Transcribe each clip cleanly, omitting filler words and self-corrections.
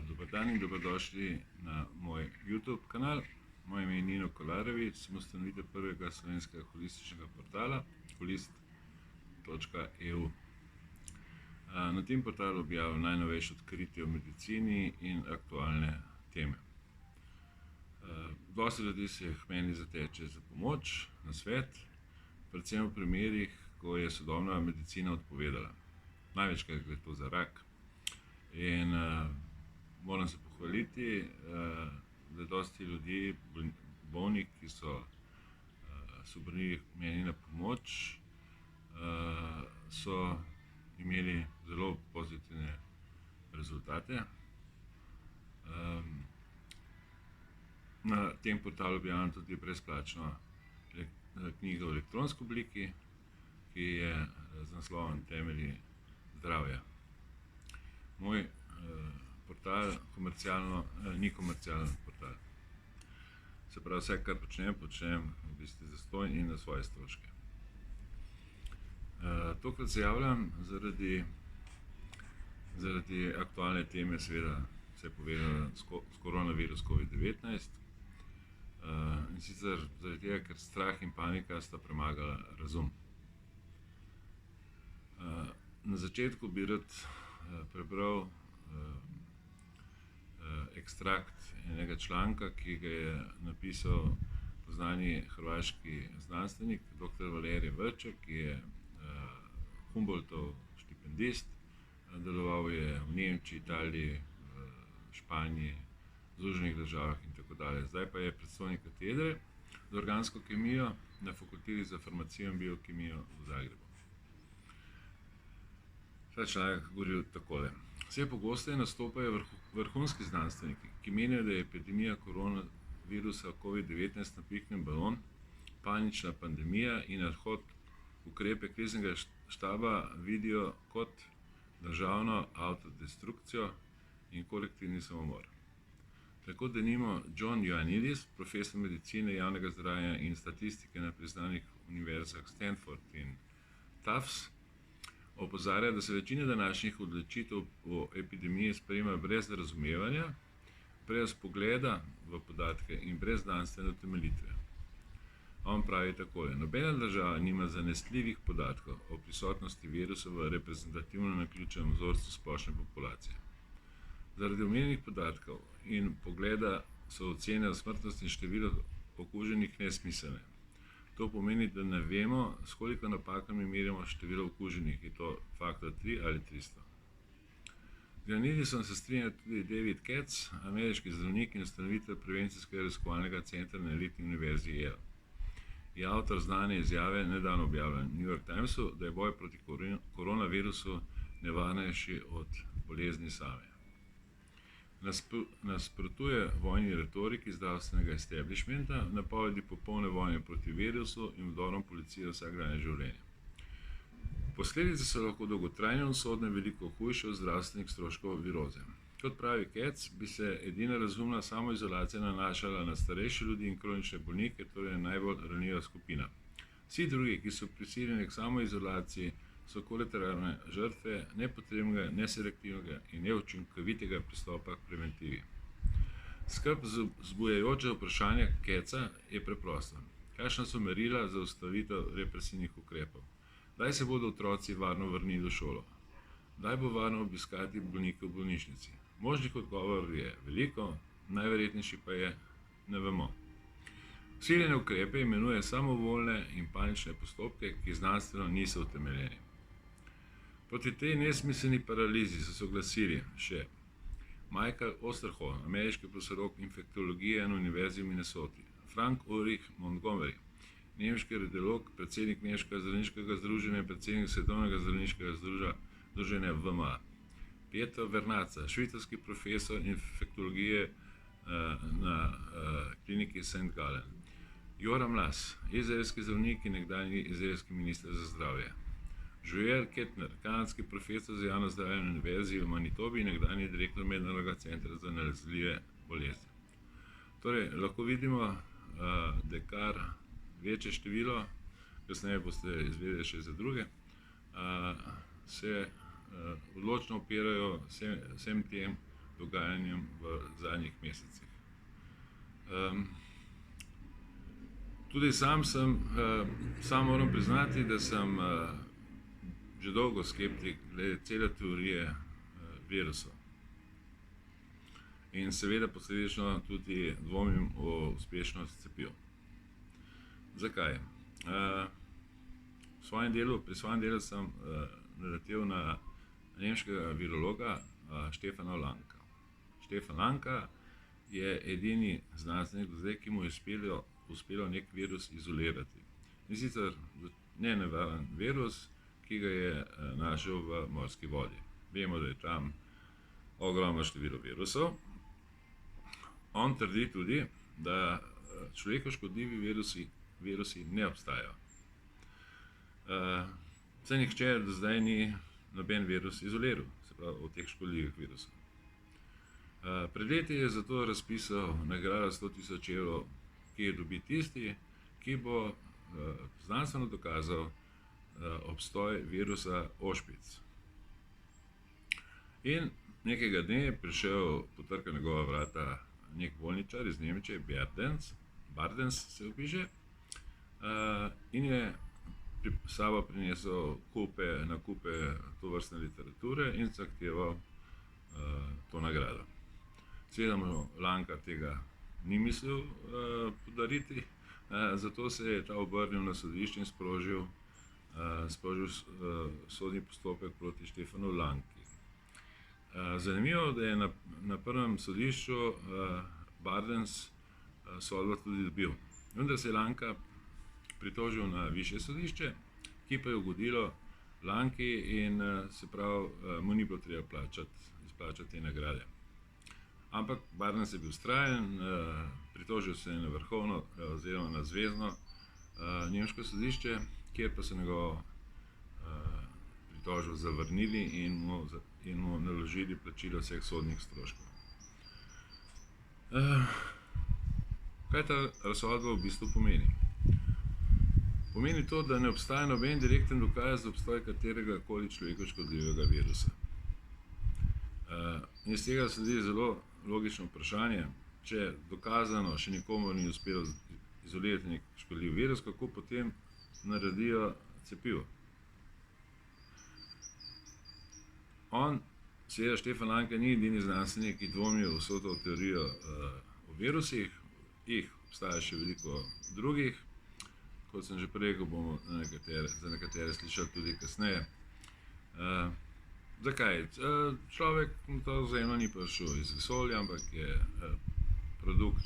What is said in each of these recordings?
Dober dan in dobrodošli na moj YouTube kanal. Moje ime je Nino Kolarevič, sem ustanovitelj prvega slovenskega holističnega portala holist.eu. Na tem portalu objavljam najnovejše odkritje v medicini in aktualne teme. Dosti ljudi se k meni zateče za pomoč, na svet, predvsem v primerih, ko je sodobna medicina odpovedala. Največkrat gre to za rak. In moram se pohvaliti, da dosti ljudi, bolnih, ki so obrnili k meni na pomoč, so imeli zelo pozitivne rezultate. Na tem portalu objavljam tudi brezplačno knjigo v elektronski obliki, ki je z naslovom Temelji zdravja. Moj portal ni komercialen portal. Se pravi, vse, kar počnem v bistvu zastonj in na svoje stroške. Tokrat se javljam zaradi aktualne teme, seveda se je povezala s koronavirus COVID-19. In sicer zaradi tega, ker strah in panika sta premagala razum. Na začetku bi rad prebral ekstrakt enega članka, ki ga je napisal poznani hrvaški znanstvenik, dr. Valerij Vrček, ki je Humboldtov štipendist. Deloval je v Nemčiji, Italiji, Španiji, Združenih državah in tako dalje. Zdaj pa je predstojnik katedre za organsko kemijo na Fakulteti za farmacijo in biokemijo v Zagrebu. Ta članek govori takole. Vse pogosteje nastopajo vrhunski znanstveniki, ki menijo, da je epidemija koronavirusa COVID-19 napihnjen balon, panična pandemija in ad hoc ukrepe kriznega štaba vidijo kot državno avtodestrukcijo in kolektivni samomor. Tako denimo John Ioannidis, profesor medicine, javnega zdravja in statistike na priznanih univerzah Stanford in Tufts, opozarja, da se večina današnjih odločitev o epidemiji sprejema brez razumevanja, brez pogleda v podatke in brez znanstvene utemeljitve. On pravi takole: nobena država nima zanesljivih podatkov o prisotnosti virusa v reprezentativno naključenem vzorcu splošne populacije. Zaradi omenjenih podatkov in pogleda so ocene o smrtnosti in število okuženih nesmiselne. To pomeni, da ne vemo, s koliko napakami merimo število okuženih, je to faktor 3 ali 300. Z Ioannidisom se strinja tudi David Katz, ameriški zdravnik in ustanovitelj prevencijskega raziskovalnega centra na elitni univerzi Yale. Je avtor znane izjave, nedavno objavljen v New York Timesu, da je boj proti koronavirusu nevarnejši od bolezni same. Nasprotuje vojni retoriki zdravstvenega establishmenta, napovedi popolne vojne proti virusu in vdorom policije v vsakdanje življenje. Posledice so lahko dolgotrajne in usodne veliko hujše od zdravstvenih stroškov viroze. Kot pravi Katz, bi se edina razumna samoizolacija nanašala na starejše ljudi in kronične bolnike, torej najbolj ranljiva skupina. Vsi drugi, ki so prisiljeni k samoizolaciji, so kolateralne žrtve nepotrebnega, neselektivnega in neučinkovitega pristopa k preventivi. Skrb vzbujajoče vprašanje Katza je preprosto. Kakšna so merila za ustavitev represivnih ukrepov? Kdaj se bodo otroci varno vrnili v šolo? Kdaj bo varno obiskati bolnike v bolnišnici? Možnih odgovorov je veliko, najverjetnejši pa je ne vemo. Vsiljene ukrepe imenuje samovoljne in panične postopke, ki znanstveno niso utemeljeni. Proti tej nesmiselni paralizi so se oglasili še Michael Osterholm, ameriški profesor infektologije na univerzi v Minnesoti, Frank Ulrich Montgomery, nemški radiolog, predsednik Nemškega zdravniškega združenja in predsednik Svetovnega zdravniškega združenja VMA, Pietro Vernazza, švicarski profesor infektologije na kliniki St. Gallen, Joram Las, izraelski zdravnik in nekdanji izraelski minister za zdravje, Joel Kettner, kanadski profesor za javno zdravje na univerzi v Manitobi in nekdanji direktor Mednarodnega centra za nalezljive bolezni. Torej, lahko vidimo, da je kar večje število, kasneje boste izvedeli še za druge, se odločno upirajo vsem tem dogajanjem v zadnjih mesecih. Tudi sam moram priznati, da sem že dolgo skeptik glede cele teorije virusov. In seveda posledično tudi dvomim o uspešnosti cepiv. Zakaj? Pri svojem delu sem naletel na nemškega virologa Štefana Lanka. Štefan Lanka je edini znanstvenik do zdaj, ki mu je uspelo nek virus izolirati. In sicer nenevaren virus, ki ga je našel v morski vodi. Vemo, da je tam ogromno število virusov. On trdi tudi, da človeku škodljivi virusi ne obstajajo. Saj nihče do zdaj ni noben virus izoliral, se pravi od teh škodljivih virusov. Pred leti je zato razpisal nagrado 100.000 evrov, ki je dobi tisti, ki bo znanstveno dokazal obstoj virusa ošpic. In nekega dne je prišel potrkal njegova vrata nek bolničar iz Nemčije, Bardens se opiše, in je s sabo prinesel nakupe tovrstne literature in zahteval to nagrado. Seveda mu Lanka tega ni mislil podariti, zato se je ta obrnil na sodišče in sprožil sodni postopek proti Štefanu Lanki. Zanimivo, da je na prvem sodišču Bardens sodbo tudi dobil. Vendar se je Lanka pritožil na višje sodišče, ki pa je ugodilo Lanki in se pravi, mu ni bilo treba izplačati te nagrade. Ampak Bardens je bil vztrajen, pritožil se je na vrhovno oziroma na zvezno nemško sodišče, kjer pa so njegovo pritožbo zavrnili in mu naložili plačilo vseh sodnih stroškov. Kaj ta razsodba v bistvu pomeni? Pomeni to, da ne obstaja noben direkten dokaz za obstoj katerega koli človeku škodljivega virusa. In iz tega sledi zelo logično vprašanje, če dokazano še nikomu ni uspelo izolirati nek škodljiv virus, kako potem naredijo cepivo. Seveda Štefan Lanka ni edini znanstvenik, ki dvomi v vso to teorijo o virusih, jih obstaja še veliko drugih. Kot sem že prej rekel, bomo za nekatere slišali tudi kasneje. Zakaj? Človek to vzajemno ni prišel iz vesolja, ampak je produkt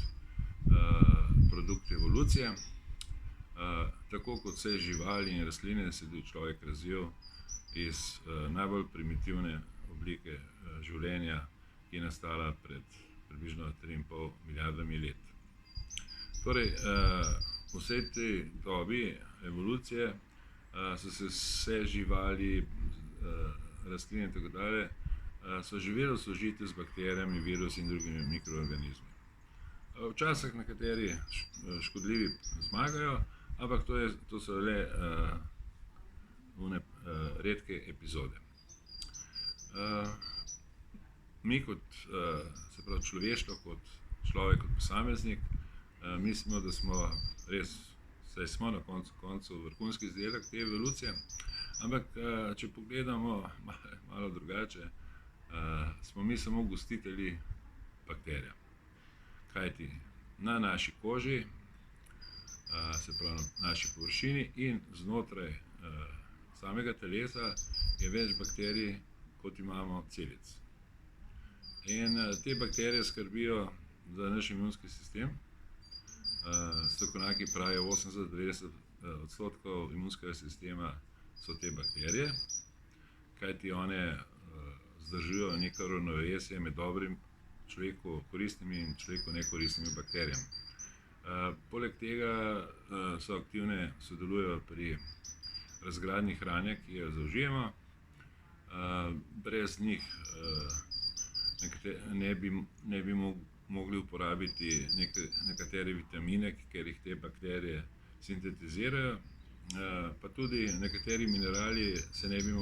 evolucije. Tako kot vse živali in rastline se je tudi človek razvil iz najbolj primitivne oblike življenja, ki je nastala pred približno 3,5 milijardami let. Torej, v vsej tej dobi evolucije so se vse živali, rastline in tako dalje, so živeli v sožitju z bakterijami, virusi in drugimi mikroorganizmi. Včasih nekateri škodljivi zmagajo, ampak to so le redke epizode. Mi kot človeštvo, kot človek, kot posameznik, mislimo, da smo res, saj smo na koncu vrhunski izdelek te evolucije, ampak če pogledamo malo drugače, smo mi samo gostitelji bakterijam. Kajti na naši koži, se pravi na naši površini in znotraj samega telesa je več bakterij, kot imamo celic. In te bakterije skrbijo za naš imunski sistem. Strokovnjaki pravijo, 80-90% imunskega sistema so te bakterije, kajti one zdržujejo neko ravnovesje med dobrim človeku koristnimi in človeku nekoristnimi bakterijami. Poleg tega so aktivne, sodelujejo pri razgradnji hrane, ki jo zaužijemo. Brez njih ne bi mogli uporabiti nekatere vitamine, ker jih te bakterije sintetizirajo, pa tudi nekateri minerali se ne bi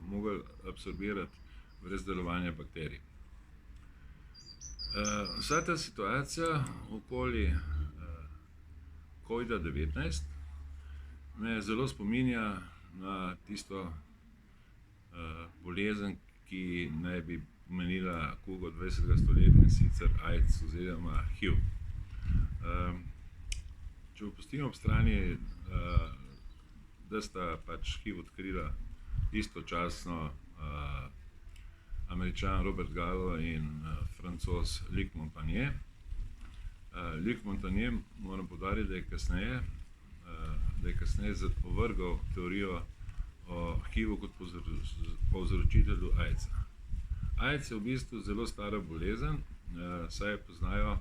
mogli absorbirati brez delovanja bakterij. Vsa ta situacija okoli COVID-19 me zelo spominja na tisto bolezen, ki naj bi pomenila kugo 20. stoletja, in sicer AIDS oziroma HIV. Če opustimo ob strani, da sta pač HIV odkrila istočasno Američan Robert Gallo in Francoz Luc Montagnier. Luc Montagnier, moram poudariti, da je kasneje ovrgal teorijo o HIV-u kot povzročitelju AIDS-a. AIDS je v bistvu zelo stara bolezen, saj jo poznajo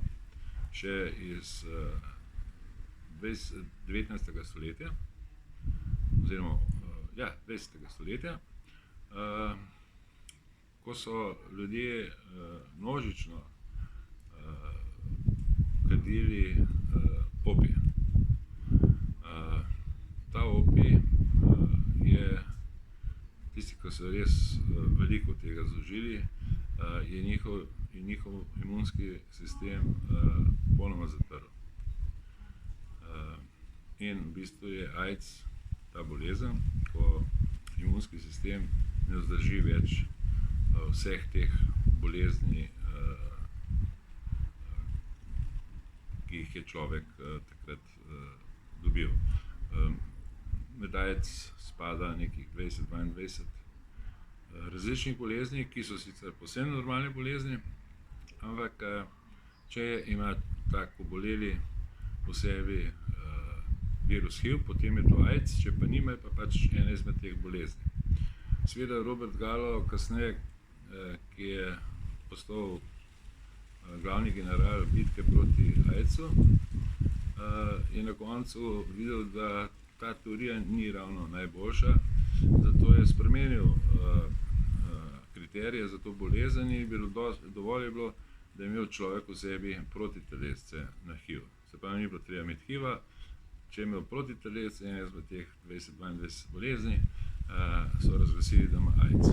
še iz 19. stoletja, oziroma 20. stoletja, ko so ljudje množično kadili opij. Ta opij je, tisti, ki so res veliko tega zaužili, je njihov imunski sistem popolnoma zatrl. In v bistvu je AIDS ta bolezen, ko imunski sistem ne vzdrži več vseh teh bolezni, ki jih je človek takrat dobil. Med AIDS spada nekih 20-22 različnih bolezni, ki so sicer posebno normalne bolezni, ampak če ima tak oboleli v sebi virus HIV, potem je to AIDS, če pa nima, je pa pač ena izmed teh bolezni. Seveda Robert Gallo kasneje, ki je postal glavni general bitke proti AIDS-u, je na koncu videl, da ta teorija ni ravno najboljša, zato je spremenil kriterije za to bolezen in dovolj je bilo, da je imel človek v sebi protitelesce na HIV. Se pravi, ni bilo treba imeti HIV-a, če je imel protitelesce ene izmed teh 20-22 bolezni, so razglasili, da ima AIDS.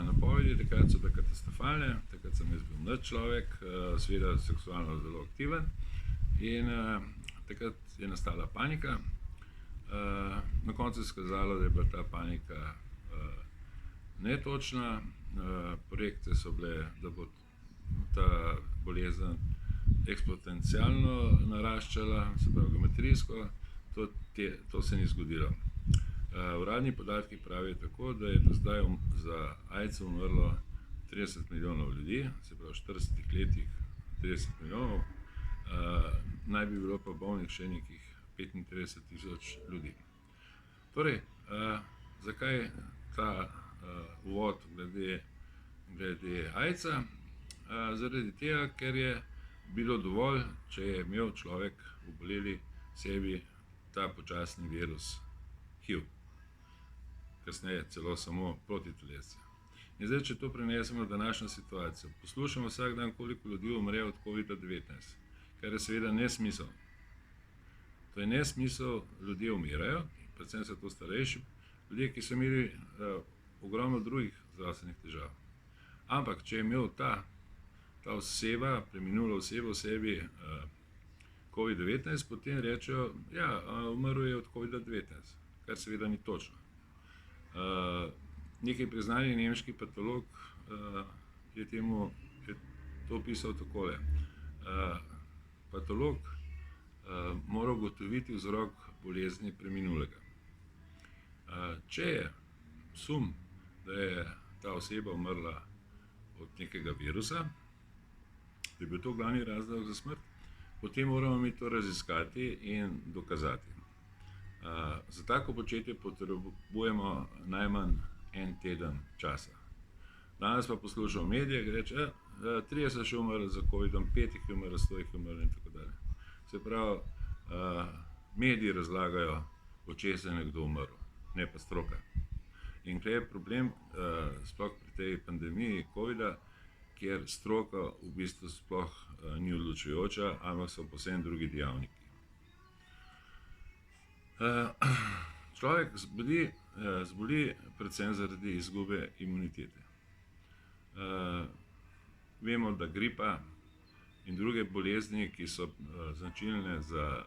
Napovedi takrat so bile katastrofalne, takrat sem jaz bil mlad človek, seveda seksualno zelo aktiven, in takrat je nastala panika. Na koncu se je skazalo, da je bila ta panika netočna. Projekcije so bile, da bo ta bolezen eksponencialno naraščala, se pravi geometrijsko. To se ni zgodilo. Uradni podatki pravijo tako, da je do zdaj za AIDS umrlo 30 milijonov ljudi, se pravi v 40 letih 30 milijonov, naj bi bilo pa bolnih še nekih 35.000 ljudi. Torej, zakaj ta uvod glede AIDS-a? Zaradi tega, ker je bilo dovolj, če je imel človek oboleli sebi ta počasni virus HIV, kasneje celo samo protitelesce. In zdaj, če to prenesemo v današnjo situacijo, poslušamo vsak dan, koliko ljudi umre od COVID-19, kar je seveda nesmisel. To je nesmisel, ljudje umirajo, predvsem so to starejši ljudje, ki so imeli ogromno drugih zdravstvenih težav. Ampak, če je imel ta oseba, preminula oseba v sebi COVID-19, potem rečejo, ja, umrl je od COVID-19, kar seveda ni točno. Neki priznani nemški patolog je to opisal takole. Patolog mora ugotoviti vzrok bolezni preminulega. Če je sum, da je ta oseba umrla od nekega virusa, da je bil to glavni razlog za smrt, potem moramo mi to raziskati in dokazati. Za tako početje potrebujemo najmanj en teden časa. Danes pa poslušamo medije, ki reče, 3 so še umrli za COVID-om, 5 jih je umrli, 100 jih je umrli in tako dalje. Se pravi, mediji razlagajo, od česa je nekdo umrl, ne pa stroka. In tukaj je problem, sploh pri tej pandemiji COVID-a, kjer stroka v bistvu sploh ni odločujoča, ampak so povsem drugi dejavniki. Človek zboli predvsem zaradi izgube imunitete. vemo, da gripa in druge bolezni, ki so značilne za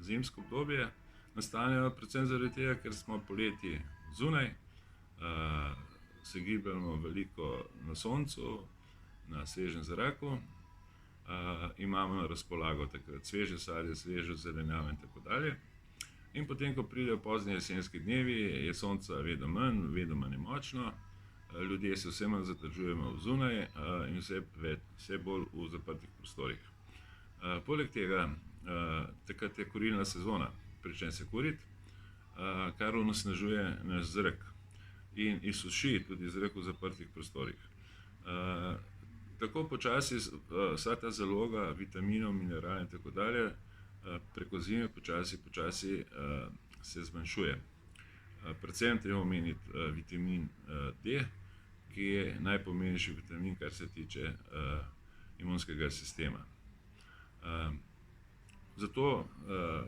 zimsko obdobje, nastanejo predvsem zaradi tega, ker smo poleti zunaj, se gibljamo veliko na soncu, na svežem zraku, imamo na razpolago takrat sveže sadje, svežo zelenjavo in tako dalje. In potem, ko pridejo pozni jesenski dnevi, je sonca vedno manj močno, ljudje se vse manj zadržujemo zunaj in vse bolj v zaprtih prostorih. Poleg tega, takrat je kurilna sezona, prične se kuriti, kar onesnažuje naš zrak in izsuši tudi zrak v zaprtih prostorih. Tako počasi vsa ta zaloga vitaminov, mineralov in tako dalje preko zime počasi se zmanjšuje. Predvsem treba omeniti vitamin D, ki je najpomembnejši vitamin, kar se tiče imunskega sistema. Zato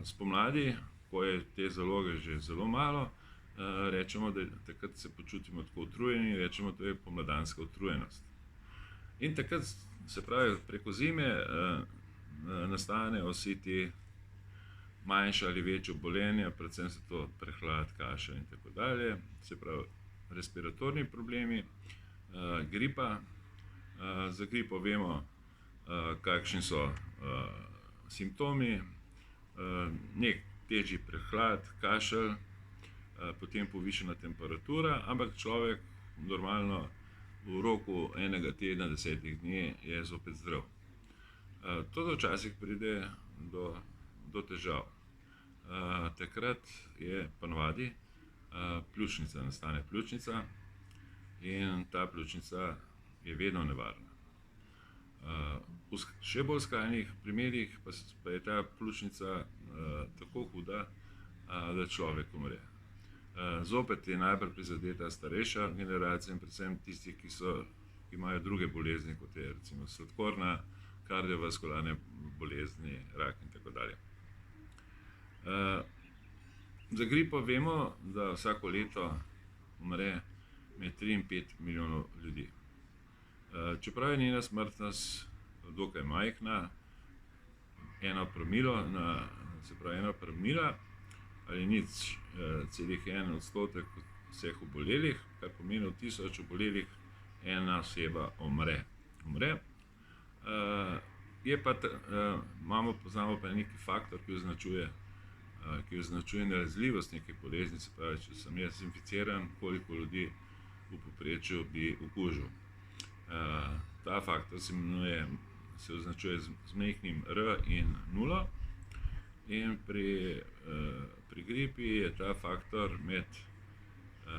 spomladi, ko je te zaloge že zelo malo, rečemo, da takrat se počutimo tako utrujeni, rečemo, da je pomladanska utrujenost. In takrat, se pravi, preko zime nastanejo vsi ti manjša ali večja obolenja, predvsem so to prehlad, kašelj in tako dalje, se pravi respiratorni problemi, gripa. Za gripo vemo, kakšni so simptomi, nek težji prehlad, kašelj, potem povišana temperatura, ampak človek normalno v roku enega tedna, 10 dni je zopet zdrav. To včasih pride do težav. Takrat je ponavadi pljučnica, nastane pljučnica in ta pljučnica je vedno nevarna. V še bolj skrajnih primerih pa je ta pljučnica tako huda, da človek umre. Zopet je najbolj prizadeta starejša generacija in predvsem tisti, ki imajo druge bolezni, kot je recimo sladkorna, kardiovaskularne bolezni, rak in tako dalje. Za gripo vemo, da vsako leto umre med 3 in 5 milijonov ljudi. Čeprav je njena smrtnost dokaj majhna, 1 promila ali 0,1% vseh obolelih, kar pomeni od 1000 obolelih 1 oseba umre. Poznamo pa neki faktor, ki označuje nalezljivost neke bolezni, se pravi, če sem jaz inficiran, koliko ljudi v povprečju bi okužil. Ta faktor se označuje z majhnim R in 0 in pri gripi je ta faktor med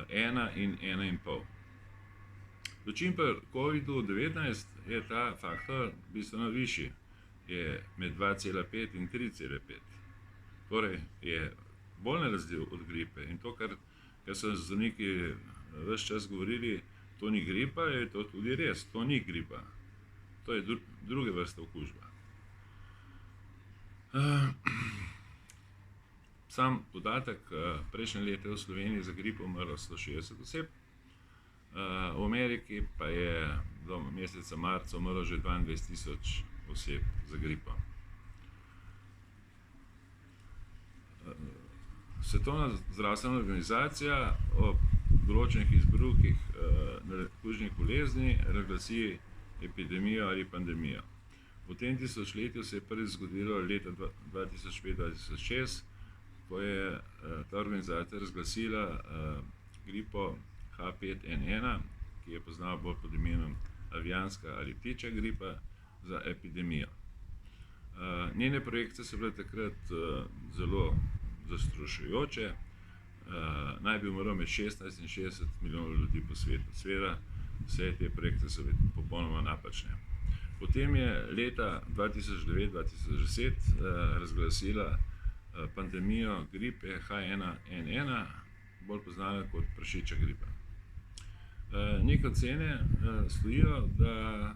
1 in 1,5. Dočim pri COVID-19 je ta faktor bistveno višji, je med 2,5 in 3,5. Torej je bolj nalezljiv od gripe in to, kar so zdravniki ves čas govorili, to ni gripa, je to tudi res, to ni gripa. To je druge vrste okužba. Sam podatek, prejšnje leto je v Sloveniji za gripo umrlo 160 oseb, v Ameriki pa je do meseca marca umrlo že 22.000 oseb za gripo. Svetovna zdravstvena organizacija ob določenih izbruhih kužnih bolezni razglasi epidemijo ali pandemijo. V tem tisočletju se je prvič zgodilo leta 2005-2006, ko je ta organizacija razglasila gripo H5N1, ki je poznana bolj pod imenom avijanska ali ptičja gripa, za epidemijo. Njene projekcije so bile takrat zelo zastrašujoče, naj bi umrlo med 16 in 60 milijonov ljudi po svetu. Seveda, vse te projekcije so popolnoma napačne. Potem je leta 2009-2010 razglasila pandemijo gripe H1N1, bolj poznana kot prašičja gripa. Neke ocene stojijo, da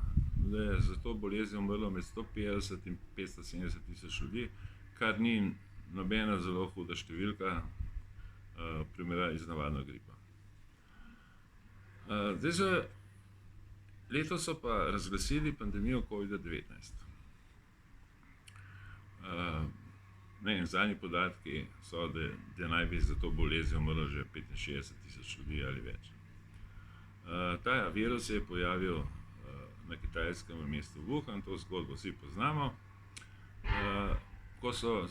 je za to bolezen umrlo med 150 in 570 tisoč ljudi, kar ni nobena zelo huda številka v primerjavi z navadno gripo. Zdaj se Letos so pa razglasili pandemijo COVID-19. Zadnji podatki so, da naj bi za to bolezen umrlo že 65.000 ljudi ali več. Ta virus se je pojavil na kitajskem v mestu Wuhan, to zgodbo vsi poznamo. Ko so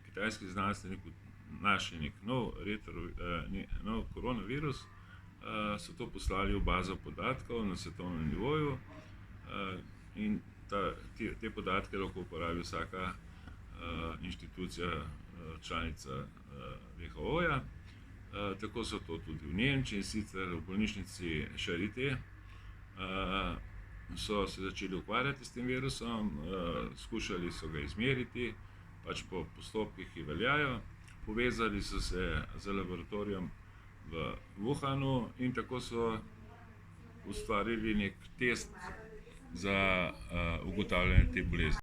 kitajski znanstveniki našli nek nov koronavirus, so to poslali v bazo podatkov na svetovnem nivoju in te podatke lahko uporabi vsaka inštitucija, članica WHO-ja. Tako so to tudi v Nemčiji, sicer v bolnišnici Charité so se začeli ukvarjati s tem virusom, skušali so ga izmeriti, pač po postopkih, ki veljajo. Povezali so se z laboratorijem v Wuhanu in tako so ustvarili nek test za ugotavljanje te bolezni.